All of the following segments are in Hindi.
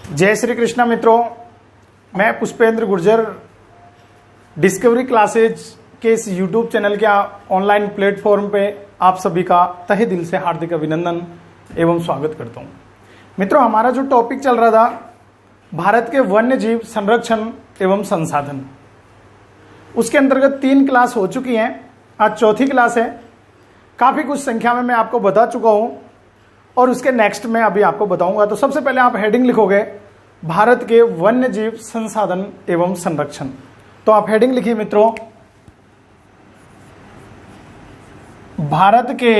जय श्री कृष्णा मित्रों, मैं पुष्पेंद्र गुर्जर डिस्कवरी क्लासेज के इस YouTube चैनल के ऑनलाइन प्लेटफॉर्म पे आप सभी का तहे दिल से हार्दिक अभिनंदन एवं स्वागत करता हूं। मित्रों, हमारा जो टॉपिक चल रहा था भारत के वन्य जीव संरक्षण एवं संसाधन, उसके अंतर्गत 3 क्लास हो चुकी हैं। आज चौथी क्लास है। काफी कुछ संख्या में मैं आपको बता चुका हूं और उसके नेक्स्ट में अभी आपको बताऊंगा। तो सबसे पहले आप हेडिंग लिखोगे भारत के वन्य जीव संसाधन एवं संरक्षण। तो आप हेडिंग लिखिए मित्रों, भारत के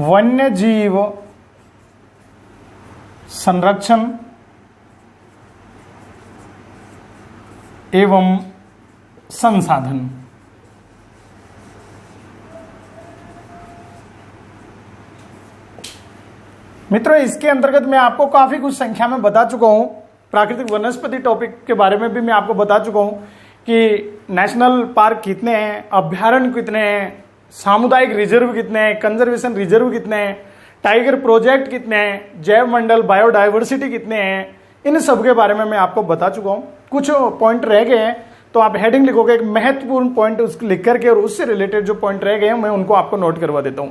वन्य जीव संरक्षण एवं संसाधन। मित्रों, इसके अंतर्गत मैं आपको काफी कुछ संख्या में बता चुका हूं। प्राकृतिक वनस्पति टॉपिक के बारे में भी मैं आपको बता चुका हूं कि नेशनल पार्क कितने हैं, अभ्यारण्य कितने हैं, सामुदायिक रिजर्व कितने हैं, कंजर्वेशन रिजर्व कितने हैं, टाइगर प्रोजेक्ट कितने हैं, जैव मंडल बायोडाइवर्सिटी कितने हैं, इन सब के बारे में मैं आपको बता चुका हूं। कुछ पॉइंट रह गए हैं तो आप हेडिंग लिखोगे एक महत्वपूर्ण पॉइंट उसको लिख करके, और उससे रिलेटेड जो पॉइंट रह गए हैं मैं उनको आपको नोट करवा देता हूं।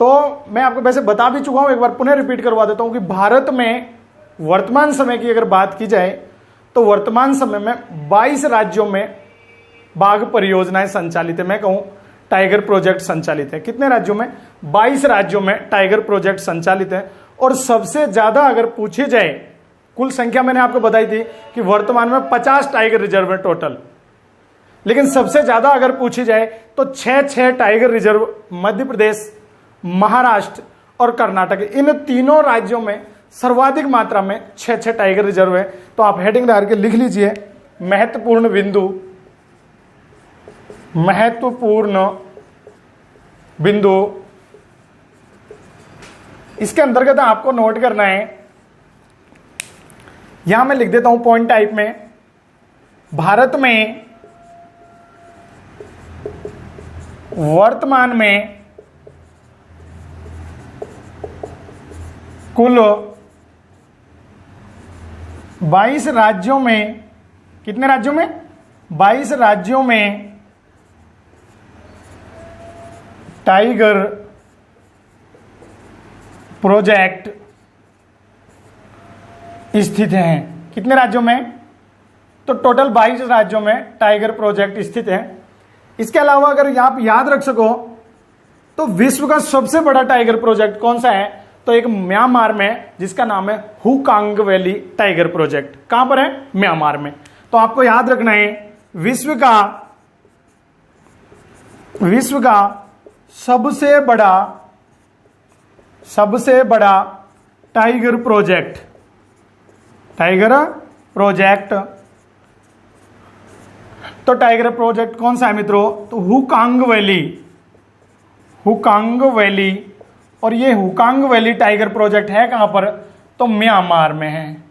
तो मैं आपको वैसे बता भी चुका हूं, एक बार पुनः रिपीट करवा देता हूं कि भारत में वर्तमान समय की अगर बात की जाए तो वर्तमान समय में 22 राज्यों में बाघ परियोजनाएं संचालित है। मैं कहूं टाइगर प्रोजेक्ट संचालित है। कितने राज्यों में? 22 राज्यों में टाइगर प्रोजेक्ट संचालित है। और सबसे ज्यादा अगर पूछी जाए, कुल संख्या मैंने आपको बताई थी कि वर्तमान में 50 टाइगर रिजर्व है टोटल, लेकिन सबसे ज्यादा अगर पूछी जाए तो 6 टाइगर रिजर्व मध्य प्रदेश, महाराष्ट्र और कर्नाटक, इन तीनों राज्यों में सर्वाधिक मात्रा में 6 टाइगर रिजर्व है। तो आप हेडिंग डाल के लिख लीजिए महत्वपूर्ण बिंदु, महत्वपूर्ण बिंदु। इसके अंतर्गत आपको नोट करना है, यहां मैं लिख देता हूं पॉइंट टाइप में, भारत में वर्तमान में कुल 22 राज्यों में, कितने राज्यों में? 22 राज्यों में टाइगर प्रोजेक्ट स्थित हैं। कितने राज्यों में? तो टोटल 22 राज्यों में टाइगर प्रोजेक्ट स्थित है। इसके अलावा अगर आप याद रख सको तो विश्व का सबसे बड़ा टाइगर प्रोजेक्ट कौन सा है? तो एक म्यांमार में, जिसका नाम है हुकांग वैली टाइगर प्रोजेक्ट। कहां पर है? म्यांमार में। तो आपको याद रखना है विश्व का सबसे बड़ा टाइगर प्रोजेक्ट तो टाइगर प्रोजेक्ट कौन सा है मित्रों? तो हुकांग वैली। और ये हुकांग वैली टाइगर प्रोजेक्ट है कहां पर? तो म्यांमार में है।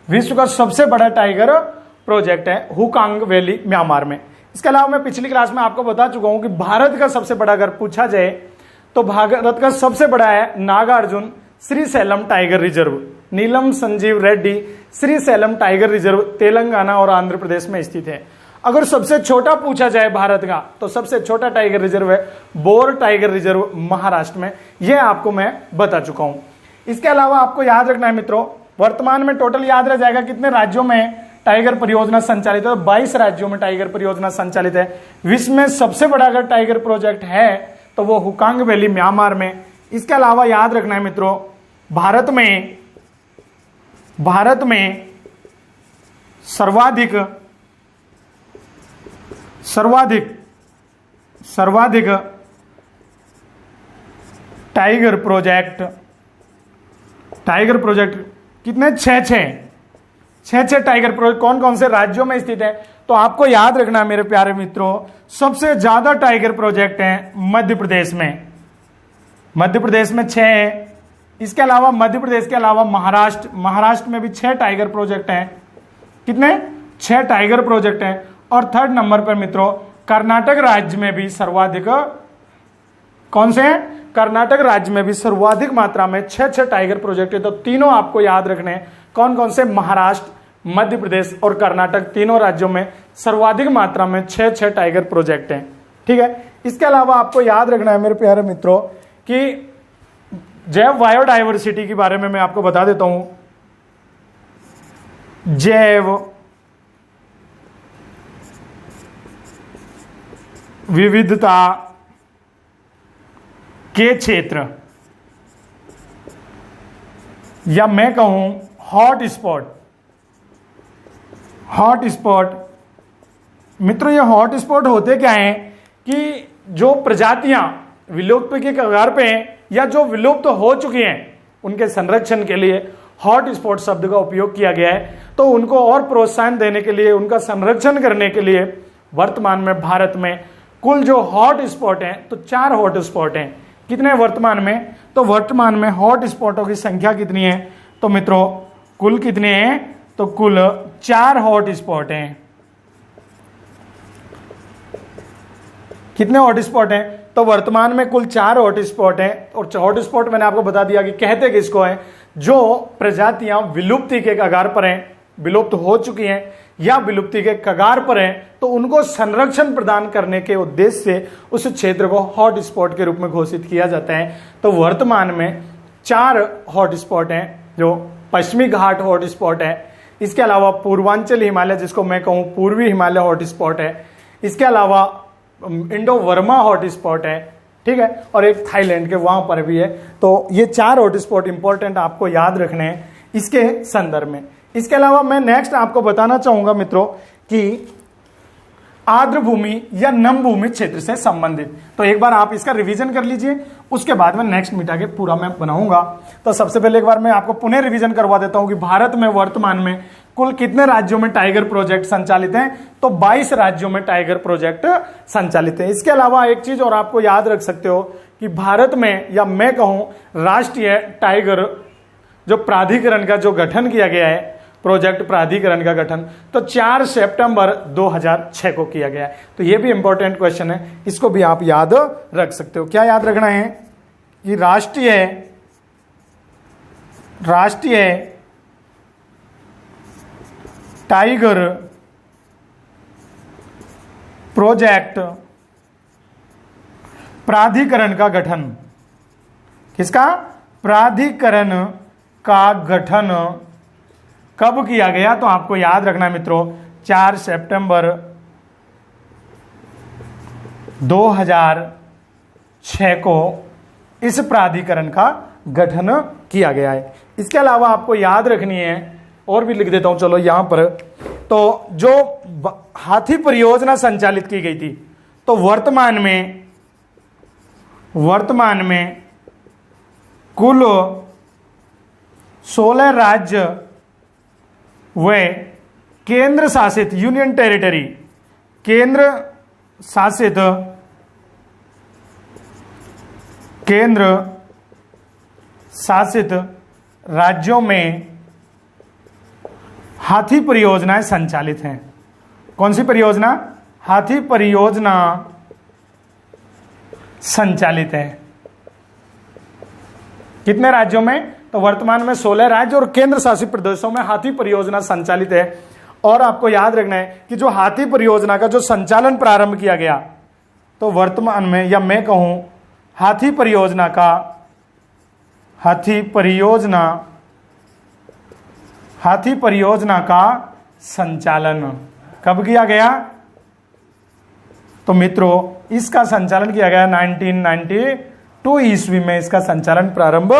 विश्व का सबसे बड़ा टाइगर प्रोजेक्ट है हुकांग वैली, म्यांमार में। इसके अलावा मैं पिछली क्लास में आपको बता चुका हूं कि भारत का सबसे बड़ा अगर पूछा जाए तो भारत का सबसे बड़ा है नागार्जुन श्रीशैलम टाइगर रिजर्व, नीलम संजीव रेड्डी श्रीशैलम टाइगर रिजर्व, तेलंगाना और आंध्र प्रदेश में स्थित है। अगर सबसे छोटा पूछा जाए भारत का तो सबसे छोटा टाइगर रिजर्व है बोर टाइगर रिजर्व, महाराष्ट्र में। यह आपको मैं बता चुका हूं। इसके अलावा आपको याद रखना है मित्रों, वर्तमान में टोटल याद रह जाएगा कितने राज्यों में टाइगर परियोजना संचालित है? 22 राज्यों में टाइगर परियोजना संचालित है। विश्व में सबसे बड़ा अगर टाइगर प्रोजेक्ट है तो वो हुकांग वैली, म्यांमार में। इसके अलावा याद रखना है मित्रों, भारत में सर्वाधिक टाइगर प्रोजेक्ट कितने? 6 टाइगर प्रोजेक्ट कौन कौन से राज्यों में स्थित है? तो आपको याद रखना मेरे प्यारे मित्रों, सबसे ज्यादा टाइगर प्रोजेक्ट हैं मध्य प्रदेश में 6 है। इसके अलावा मध्य प्रदेश के अलावा महाराष्ट्र में भी 6 टाइगर प्रोजेक्ट हैं। कितने? 6 टाइगर प्रोजेक्ट हैं। और थर्ड नंबर पर मित्रों कर्नाटक राज्य में भी सर्वाधिक कौन से हैं? कर्नाटक राज्य में भी सर्वाधिक मात्रा में 6 टाइगर प्रोजेक्ट है। तो तीनों आपको याद रखने हैं, कौन कौन से? महाराष्ट्र, मध्य प्रदेश और कर्नाटक, तीनों राज्यों में सर्वाधिक मात्रा में 6 टाइगर प्रोजेक्ट हैं। ठीक है, इसके अलावा आपको याद रखना है मेरे प्यारे मित्रों कि जैव बायोडाइवर्सिटी के बारे में मैं आपको बता देता हूं। जैव विविधता के क्षेत्र, या मैं कहूं हॉट स्पॉट। मित्रों, ये हॉट स्पॉट होते क्या हैं कि जो प्रजातियां विलुप्त के कगार पे हैं या जो विलुप्त हो चुकी हैं, उनके संरक्षण के लिए हॉट स्पॉट शब्द का उपयोग किया गया है। तो उनको और प्रोत्साहन देने के लिए, उनका संरक्षण करने के लिए वर्तमान में भारत में कुल जो हॉट स्पॉट हैं, तो 4 हॉट स्पॉट हैं। कितने वर्तमान में? तो वर्तमान में हॉट स्पॉटों की संख्या कितनी है? तो मित्रों कुल कितने हैं? तो कुल 4 हॉट स्पॉट हैं। कितने हॉट स्पॉट हैं? तो वर्तमान में कुल 4 हॉट स्पॉट हैं। और हॉट स्पॉट मैंने आपको बता दिया कि कहते किसको हैं? जो प्रजातियां विलुप्ति के कगार पर हैं, विलुप्त हो चुकी हैं या विलुप्ति के कगार पर हैं, तो उनको संरक्षण प्रदान करने के उद्देश्य से उस क्षेत्र को हॉट स्पॉट के रूप में घोषित किया जाता है। तो वर्तमान में 4 हॉट स्पॉट हैं, जो पश्चिमी घाट हॉट स्पॉट है, इसके अलावा पूर्वांचल हिमालय जिसको मैं कहूं पूर्वी हिमालय हॉट स्पॉट है, इसके अलावा इंडो वर्मा हॉट स्पॉट है, ठीक है, और एक थाईलैंड के वहां पर भी है। तो ये 4 हॉट स्पॉट इंपॉर्टेंट आपको याद रखने हैं इसके संदर्भ में। इसके अलावा मैं नेक्स्ट आपको बताना चाहूंगा मित्रों कि आर्द्र भूमि या नम भूमि क्षेत्र से संबंधित, तो एक बार आप इसका रिवीजन कर लीजिए, उसके बाद में नेक्स्ट मीट आगे पूरा मैं बनाऊंगा। तो सबसे पहले एक बार मैं आपको पुनः रिवीजन करवा देता हूं कि भारत में वर्तमान में कुल कितने राज्यों में टाइगर प्रोजेक्ट संचालित हैं? तो 22 राज्यों में टाइगर प्रोजेक्ट संचालित है। इसके अलावा एक चीज और आपको याद रख सकते हो कि भारत में, या मैं कहूं राष्ट्रीय टाइगर जो प्राधिकरण का जो गठन किया गया है, प्रोजेक्ट प्राधिकरण का गठन, तो 4 सितंबर 2006 को किया गया है। तो ये भी इंपॉर्टेंट क्वेश्चन है, इसको भी आप याद रख सकते हो। क्या याद रखना है? कि राष्ट्रीय टाइगर प्रोजेक्ट प्राधिकरण का गठन, किसका? प्राधिकरण का गठन कब किया गया? तो आपको याद रखना मित्रों 4 सितंबर 2006 को इस प्राधिकरण का गठन किया गया है। इसके अलावा आपको याद रखनी है, और भी लिख देता हूं चलो यहां पर, तो जो हाथी परियोजना संचालित की गई थी, तो वर्तमान में कुल 16 राज्य व केंद्र शासित यूनियन टेरिटरी, केंद्र शासित राज्यों में हाथी परियोजनाएं संचालित हैं। कौन सी परियोजना? हाथी परियोजना संचालित है। कितने राज्यों में? तो वर्तमान में 16 राज्य और केंद्र शासित प्रदेशों में हाथी परियोजना संचालित है। और आपको याद रखना है कि जो हाथी परियोजना का जो संचालन प्रारंभ किया गया, तो वर्तमान में, या मैं कहूं हाथी परियोजना का संचालन कब किया गया? तो मित्रों इसका संचालन किया गया 1992 ईस्वी में, इसका संचालन प्रारंभ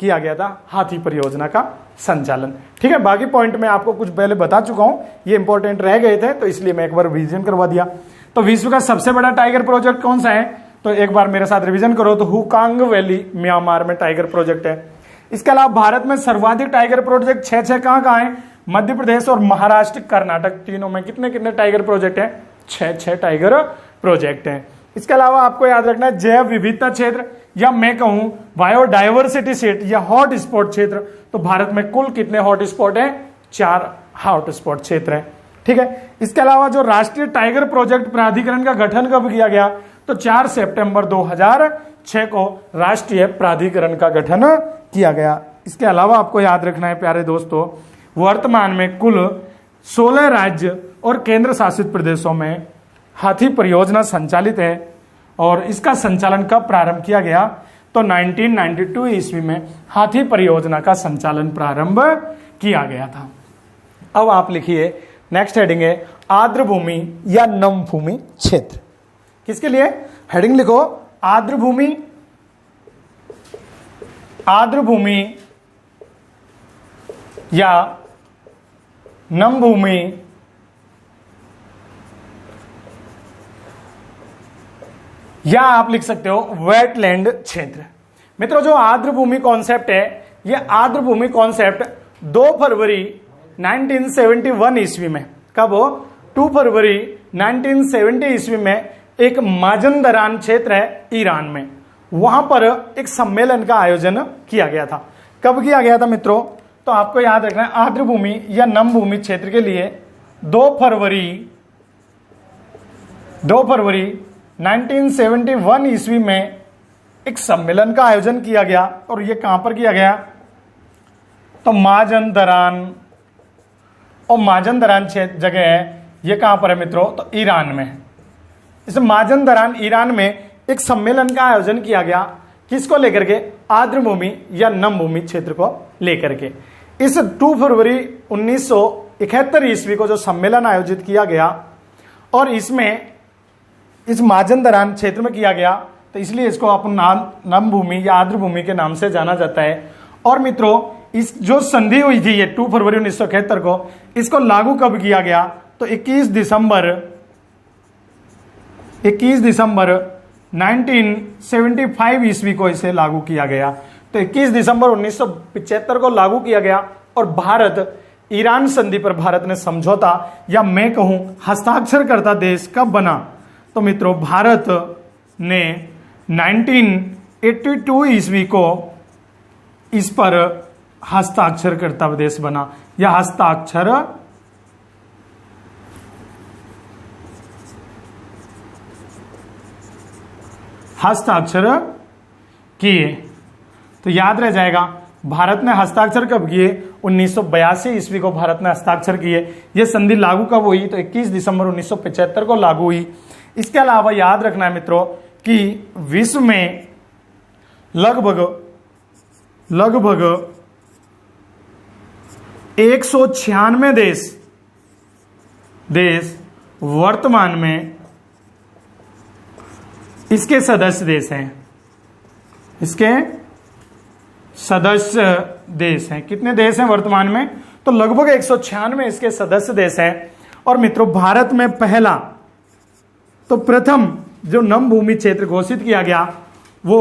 किया गया था, हाथी परियोजना का संचालन। ठीक है, बाकी पॉइंट मैं आपको कुछ पहले बता चुका हूं, ये इंपॉर्टेंट रह गए थे, तो इसलिए मैं एक बार रिवीजन करवा दिया। तो विश्व का सबसे बड़ा टाइगर प्रोजेक्ट कौन सा है? तो एक बार मेरे साथ रिवीजन करो, तो हुकांग वैली म्यांमार में टाइगर प्रोजेक्ट है। इसके अलावा भारत में सर्वाधिक टाइगर प्रोजेक्ट 6 कहां है? मध्य प्रदेश और महाराष्ट्र, कर्नाटक, तीनों में कितने कितने टाइगर प्रोजेक्ट है? 6 टाइगर प्रोजेक्ट हैं। इसके अलावा आपको याद रखना है जैव विविधता क्षेत्र, या मैं कहूं बायोडाइवर्सिटी क्षेत्र या हॉट स्पॉट क्षेत्र, तो भारत में कुल कितने हॉट स्पॉट हैं? 4 हॉट स्पॉट क्षेत्र हैं। ठीक है, इसके अलावा जो राष्ट्रीय टाइगर प्रोजेक्ट प्राधिकरण का गठन कब किया गया? तो 4 सितंबर 2006 2006 को राष्ट्रीय प्राधिकरण का गठन किया गया। इसके अलावा आपको याद रखना है प्यारे दोस्तों, वर्तमान में कुल 16 राज्य और केंद्र शासित प्रदेशों में हाथी परियोजना संचालित है और इसका संचालन कब प्रारंभ किया गया? तो 1992 ईस्वी में हाथी परियोजना का संचालन प्रारंभ किया गया था। अब आप लिखिए, नेक्स्ट हेडिंग है आर्द्र भूमि या नम भूमि क्षेत्र। किसके लिए हेडिंग लिखो? आर्द्र भूमि, आर्द्र भूमि या नम भूमि या आप लिख सकते हो वेटलैंड क्षेत्र। मित्रों, जो आर्द्र भूमि कॉन्सेप्ट है, यह आर्द्र भूमि कॉन्सेप्ट 2 फरवरी 1971 ईस्वी में, कब हो? 2 फरवरी 1970 ईस्वी में एक माजंदरान क्षेत्र है ईरान में, वहां पर एक सम्मेलन का आयोजन किया गया था। कब किया गया था मित्रों? तो आपको याद रखना है आर्द्र भूमि या नम भूमि क्षेत्र के लिए 2 फरवरी 1971 ईस्वी में एक सम्मेलन का आयोजन किया गया। और यह कहां पर किया गया? तो माजंदरान, और माजंदरान जगह है, यह कहां पर है मित्रों? तो ईरान में। इस माजंदरान ईरान में एक सम्मेलन का आयोजन किया गया। किसको लेकर के? आर्द्र भूमि या नम भूमि क्षेत्र को लेकर के। इस 2 फरवरी 1971 ईस्वी को जो सम्मेलन आयोजित किया गया और इसमें इस माजंदरान क्षेत्र में किया गया, तो इसलिए इसको अपन नम भूमि या आर्द्र भूमि के नाम से जाना जाता है। और मित्रों, इस जो संधि हुई थी ये 2 फरवरी 1971 को, इसको लागू कब किया गया? तो 21 दिसंबर 1975 ईस्वी को इसे लागू किया गया। तो 21 दिसंबर 1975 को लागू किया गया और भारत ईरान संधि पर भारत ने समझौता या मैं कहूं हस्ताक्षर करता देश कब बना? तो मित्रों, भारत ने 1982 ईस्वी को इस पर हस्ताक्षर करता देश बना या हस्ताक्षर किए। तो याद रह जाएगा, भारत ने हस्ताक्षर कब किए? 1982 ईस्वी को भारत ने हस्ताक्षर किए। यह संधि लागू कब हुई? तो 21 दिसंबर 1975 को लागू हुई। इसके अलावा याद रखना है मित्रों कि विश्व में लगभग 196 देश वर्तमान में इसके सदस्य देश हैं। इसके सदस्य देश हैं। कितने देश हैं वर्तमान में? तो लगभग 196 इसके सदस्य देश हैं। और मित्रों, भारत में पहला तो प्रथम जो नम भूमि क्षेत्र घोषित किया गया वो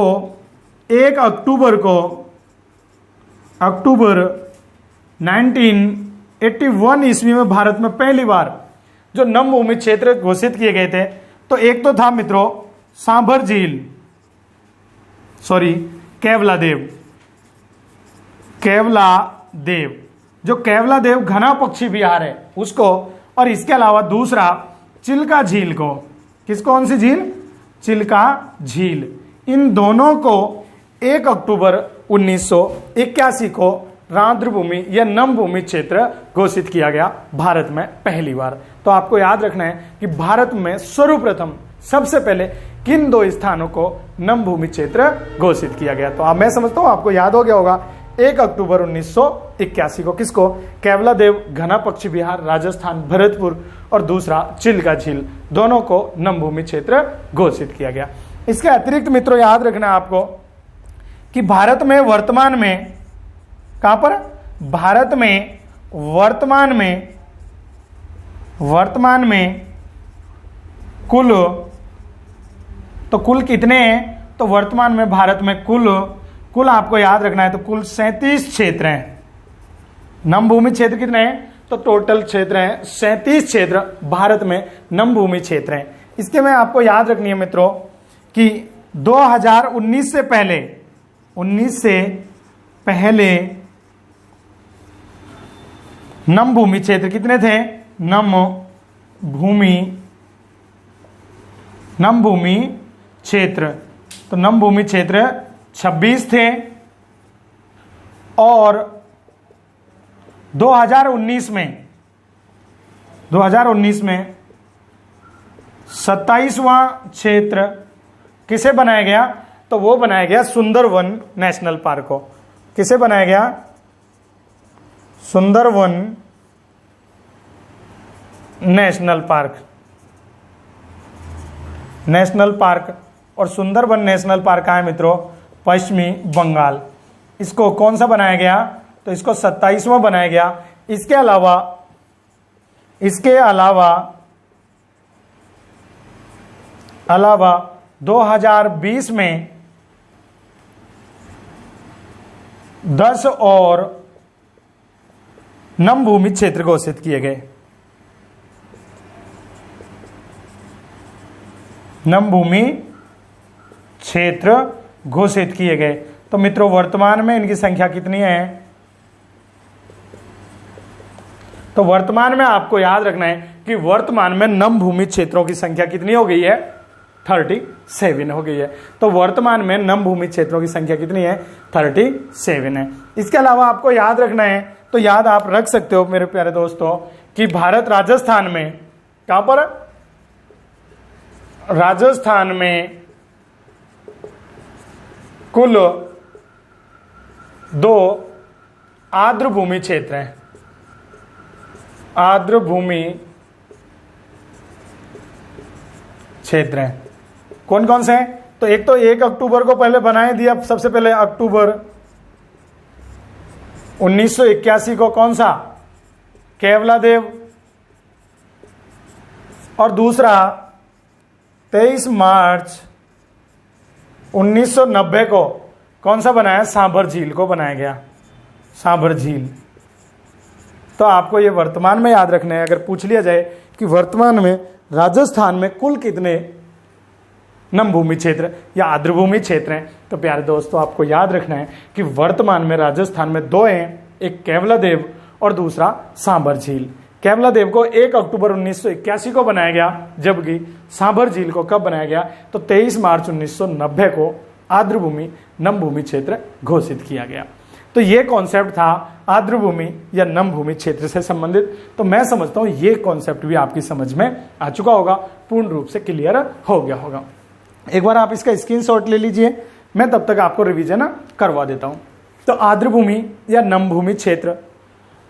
1 अक्टूबर 1981 ईस्वी में भारत में पहली बार जो नम भूमि क्षेत्र घोषित किए गए थे। तो एक तो था मित्रों सांभर झील, केवलादेव, जो केवलादेव घना पक्षी विहार है उसको, और इसके अलावा दूसरा चिल्का झील को। कौन सी झील? चिल्का झील। इन दोनों को 1 अक्टूबर 1981 को आर्द्र भूमि या नम भूमि क्षेत्र घोषित किया गया भारत में पहली बार। तो आपको याद रखना है कि भारत में सर्वप्रथम सबसे पहले किन 2 स्थानों को नम भूमि क्षेत्र घोषित किया गया? तो मैं समझता हूं आपको याद हो गया होगा। 1 अक्टूबर 1981 को किसको? केवलादेव घना पक्षी विहार राजस्थान भरतपुर, और दूसरा चिल्का झील, दोनों को नम भूमि क्षेत्र घोषित किया गया। इसके अतिरिक्त मित्रों याद रखना है आपको कि भारत में वर्तमान में कहां पर? भारत में वर्तमान में कुल कितने हैं? तो वर्तमान में भारत में कुल आपको याद रखना है तो कुल 37 क्षेत्र हैं। नम भूमि क्षेत्र कितने हैं? तो टोटल क्षेत्र हैं 37 क्षेत्र भारत में नम भूमि क्षेत्र हैं। इसके में आपको याद रखनी है मित्रों कि 2019 से पहले नम भूमि क्षेत्र कितने थे? नम भूमि क्षेत्र तो नम भूमि क्षेत्र 26 थे और 2019 में 27वां क्षेत्र किसे बनाया गया? तो वो बनाया गया सुंदरवन नेशनल पार्क को। किसे बनाया गया? Sundarban national park. और सुंदरवन नेशनल पार्क कहाँ है मित्रों? पश्चिमी बंगाल। इसको कौन सा बनाया गया? तो इसको 27वां बनाया गया। इसके अलावा 2020 में 10 और नम भूमि क्षेत्र घोषित किए गए। नम भूमि क्षेत्र घोषित किए गए। तो मित्रों वर्तमान में इनकी संख्या कितनी है? तो वर्तमान में आपको याद रखना है कि वर्तमान में नम भूमि क्षेत्रों की संख्या कितनी हो गई है? 37 हो गई है। तो वर्तमान में नम भूमि क्षेत्रों की संख्या कितनी है? 37 है। इसके अलावा आपको याद रखना है, तो याद आप रख सकते हो मेरे प्यारे दोस्तों, कि भारत राजस्थान में, कहां पर? राजस्थान में कुल 2 आर्द्र भूमि क्षेत्र हैं। आर्द्र भूमि क्षेत्र हैं। कौन कौन से हैं? तो एक तो 1 अक्टूबर को पहले बनाए दिया, सबसे पहले अक्टूबर 1981 को कौन सा? केवलादेव। और दूसरा 23 मार्च 1990 को कौन सा बनाया? सांभर झील को बनाया गया, सांभर झील। तो आपको ये वर्तमान में याद रखना है। अगर पूछ लिया जाए कि वर्तमान में राजस्थान में कुल कितने नम भूमि क्षेत्र या आर्द्र भूमि क्षेत्र हैं, तो प्यारे दोस्तों आपको याद रखना है कि वर्तमान में राजस्थान में 2 हैं, एक केवलादेव और दूसरा सांभर झील। केवलादेव को 1 अक्टूबर 1981 को बनाया गया, जबकि सांभर झील को कब बनाया गया? तो 23 मार्च 1990 को आर्द्र भूमि नम भूमि क्षेत्र घोषित किया गया। तो ये कॉन्सेप्ट था आर्द्र भूमि या नम भूमि क्षेत्र से संबंधित। तो मैं समझता हूं ये कॉन्सेप्ट भी आपकी समझ में आ चुका होगा, पूर्ण रूप से क्लियर हो गया होगा। एक बार आप इसका स्क्रीनशॉट ले लीजिए, मैं तब तक आपको रिवीजन करवा देता हूं। तो आर्द्र भूमि या नम भूमि क्षेत्र,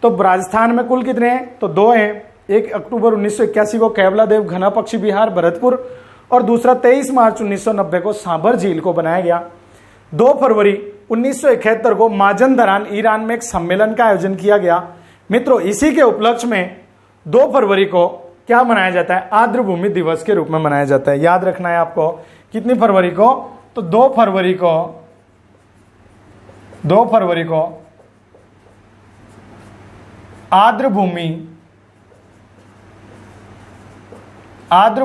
तो राजस्थान में कुल कितने हैं? तो 2 हैं। 1 अक्टूबर 1981 को केवलादेव घना पक्षी विहार भरतपुर और दूसरा 23 मार्च 1990 को सांभर झील को बनाया गया। 2 फरवरी 1971 को माजनदरान ईरान में एक सम्मेलन का आयोजन किया गया। मित्रों इसी के उपलक्ष्य में 2 फरवरी को क्या मनाया जाता है? आर्द्र भूमि दिवस के रूप में मनाया जाता है। याद रखना है आपको, कितनी फरवरी को? तो 2 फरवरी को आर्द्र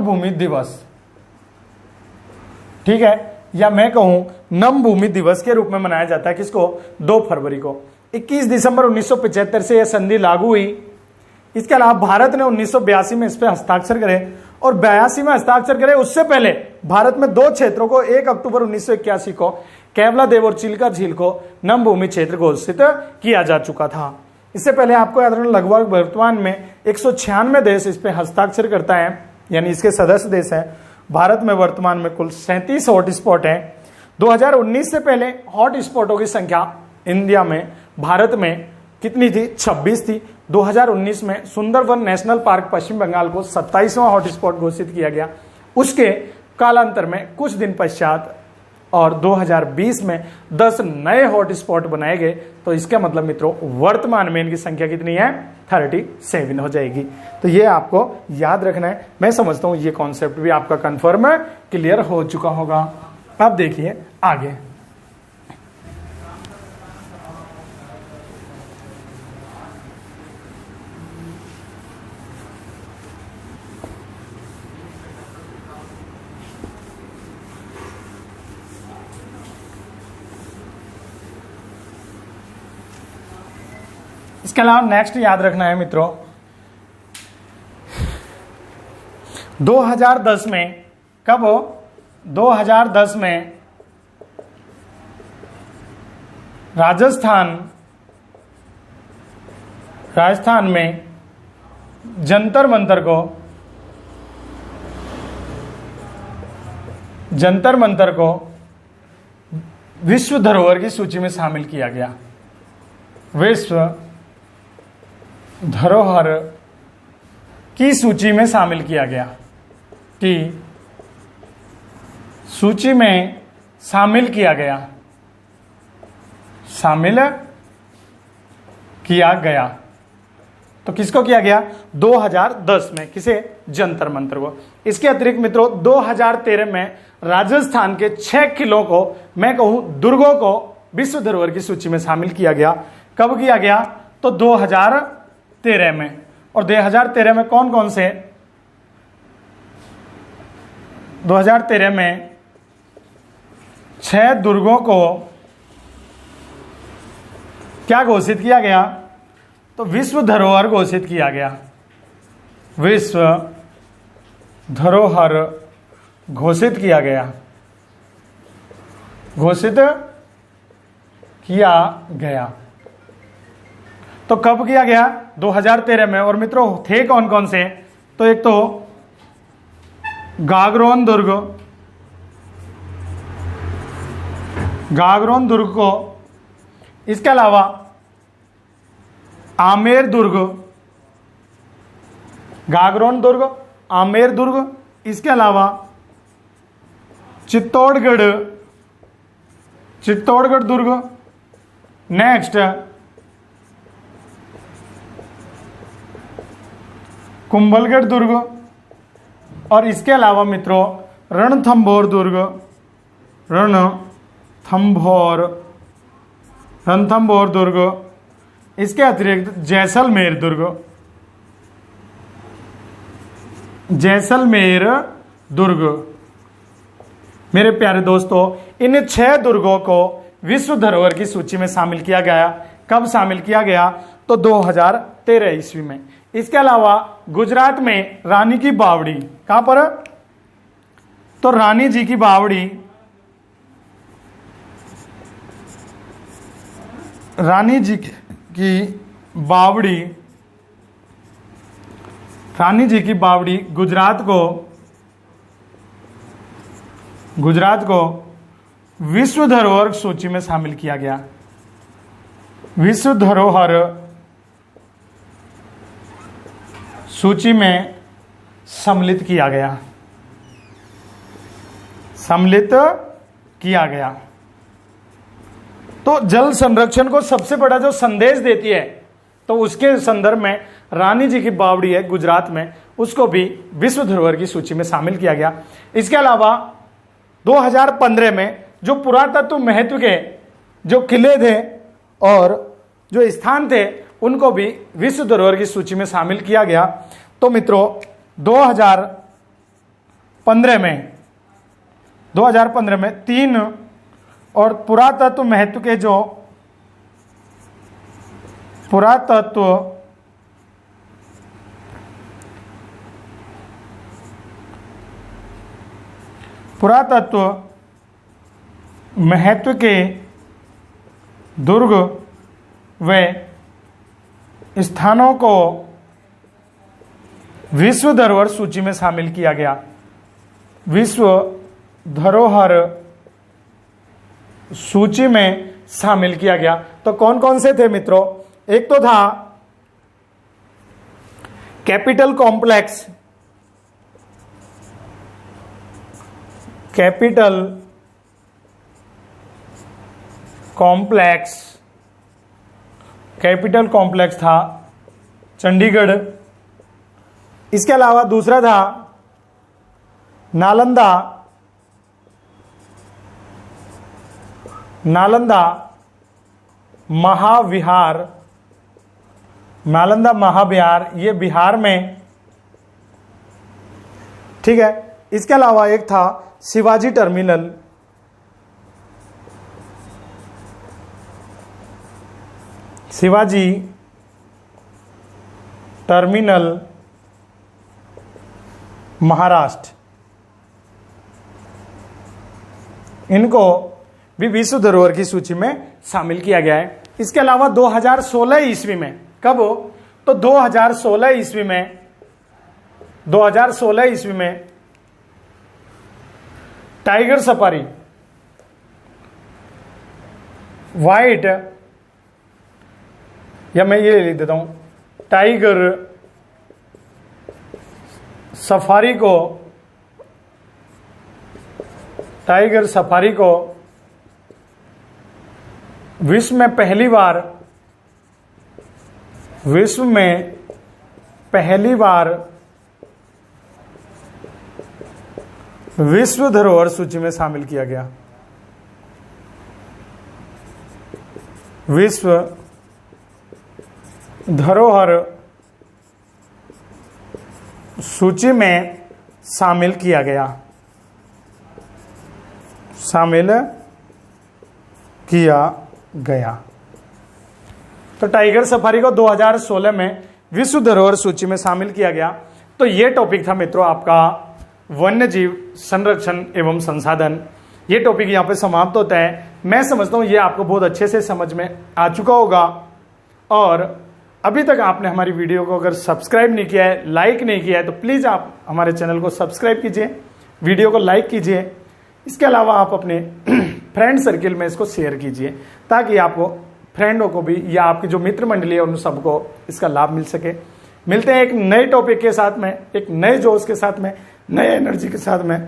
भूमि दिवस, ठीक है, या मैं कहूं नम भूमि दिवस के रूप में मनाया जाता है। किसको? 2 फरवरी को। 21 दिसंबर 1975 से यह संधि लागू हुई। इसके अलावा भारत ने 1982 में इस पर हस्ताक्षर करे और 82 में हस्ताक्षर करे। उससे पहले भारत में 2 क्षेत्रों को 1 अक्टूबर 1981 को केवलादेव और चिल्का झील को नम भूमि क्षेत्र घोषित किया जा चुका था। इससे पहले आपको याद रखना, लगभग वर्तमान में 196 देश इस पे हस्ताक्षर करता है, यानी इसके सदस्य देश हैं। भारत में वर्तमान में कुल 37 हॉटस्पॉट हैं। 2019 से पहले हॉटस्पॉटों की संख्या इंडिया में, भारत में कितनी थी? 26 थी। 2019 में सुंदरवन नेशनल पार्क पश्चिम बंगाल को 27वां हॉटस्पॉट घोषित किया गया। उसके कालांतर में कुछ दिन पश्चात और 2020 में 10 नए हॉटस्पॉट बनाए गए। तो इसका मतलब मित्रों वर्तमान में इनकी संख्या कितनी है? 37 हो जाएगी। तो ये आपको याद रखना है। मैं समझता हूं ये कॉन्सेप्ट भी आपका कंफर्म है, क्लियर हो चुका होगा। अब देखिए आगे। इसके अलावा नेक्स्ट याद रखना है मित्रों, 2010 में, कब हो? 2010 में राजस्थान में जंतर मंतर को विश्व धरोहर की सूची में शामिल किया गया। विश्व धरोहर की सूची में शामिल किया गया, कि सूची में शामिल किया गया, शामिल किया गया। तो किसको किया गया? 2010 में। किसे? जंतर मंतर को। इसके अतिरिक्त मित्रों 2013 में राजस्थान के 6 किलों को, मैं कहूं दुर्गों को, विश्व धरोहर की सूची में शामिल किया गया। कब किया गया? तो 2013 में। और 2013 में कौन कौन से? 2013 में 6 दुर्गों को क्या घोषित किया गया? तो विश्व धरोहर घोषित किया गया। विश्व धरोहर घोषित किया गया, घोषित किया गया। तो कब किया गया? 2013 में। और मित्रों थे कौन कौन से? तो एक तो गागरोन दुर्ग को, इसके अलावा आमेर दुर्ग, गागरोन दुर्ग, आमेर दुर्ग, इसके अलावा चित्तौड़गढ़ दुर्ग, नेक्स्ट कुंभलगढ़ दुर्ग, और इसके अलावा मित्रों रणथंभौर दुर्ग, इसके अतिरिक्त जैसलमेर दुर्ग। मेरे प्यारे दोस्तों, इन 6 दुर्गों को विश्व धरोहर की सूची में शामिल किया गया। कब शामिल किया गया? तो 2013 ईस्वी में। इसके अलावा गुजरात में रानी की बावड़ी, कहां पर? तो रानी जी की बावड़ी, रानी जी की बावड़ी गुजरात को विश्व धरोहर सूची में शामिल किया गया। विश्व धरोहर सूची में सम्मिलित किया गया। तो जल संरक्षण को सबसे बड़ा जो संदेश देती है, तो उसके संदर्भ में रानी जी की बावड़ी है गुजरात में, उसको भी विश्व धरोहर की सूची में शामिल किया गया। इसके अलावा 2015 में जो पुरातत्व महत्व के जो किले थे और जो स्थान थे, उनको भी विश्व धरोहर की सूची में शामिल किया गया। तो मित्रों 2015 में 3 और पुरातत्व महत्व के जो पुरातत्व महत्व के दुर्ग व स्थानों को विश्व धरोहर सूची में शामिल किया गया। विश्व धरोहर सूची में शामिल किया गया। तो कौन कौन से थे मित्रों? एक तो था कैपिटल कॉम्प्लेक्स, कैपिटल कॉम्प्लेक्स था चंडीगढ़। इसके अलावा दूसरा था नालंदा महाविहार, ये बिहार में, ठीक है। इसके अलावा एक था शिवाजी टर्मिनल महाराष्ट्र। इनको भी विश्व धरोहर की सूची में शामिल किया गया है। इसके अलावा 2016 ईस्वी में, कब हो, तो 2016 ईस्वी में, 2016 ईस्वी में टाइगर सफारी व्हाइट, या मैं ये लिख देता हूं, टाइगर सफारी को विश्व में पहली बार विश्व धरोहर सूची में शामिल किया गया। विश्व धरोहर सूची में शामिल किया गया, तो टाइगर सफारी को 2016 में विश्व धरोहर सूची में शामिल किया गया। तो ये टॉपिक था मित्रों आपका वन्य जीव संरक्षण एवं संसाधन। ये टॉपिक यहाँ पे समाप्त होता है। मैं समझता हूँ ये आपको बहुत अच्छे से समझ में आ चुका होगा, और अभी तक आपने हमारी वीडियो को अगर सब्सक्राइब नहीं किया है, लाइक नहीं किया है, तो प्लीज़ आप हमारे चैनल को सब्सक्राइब कीजिए, वीडियो को लाइक कीजिए। इसके अलावा आप अपने फ्रेंड सर्किल में इसको शेयर कीजिए, ताकि आपको फ्रेंडों को भी या आपकी जो मित्र मंडली है उन सबको इसका लाभ मिल सके। मिलते हैं एक नए टॉपिक के साथ में, एक नए जोश के साथ में, नए एनर्जी के साथ में।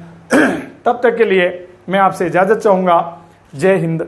तब तक के लिए मैं आपसे इजाजत चाहूंगा। जय हिंद,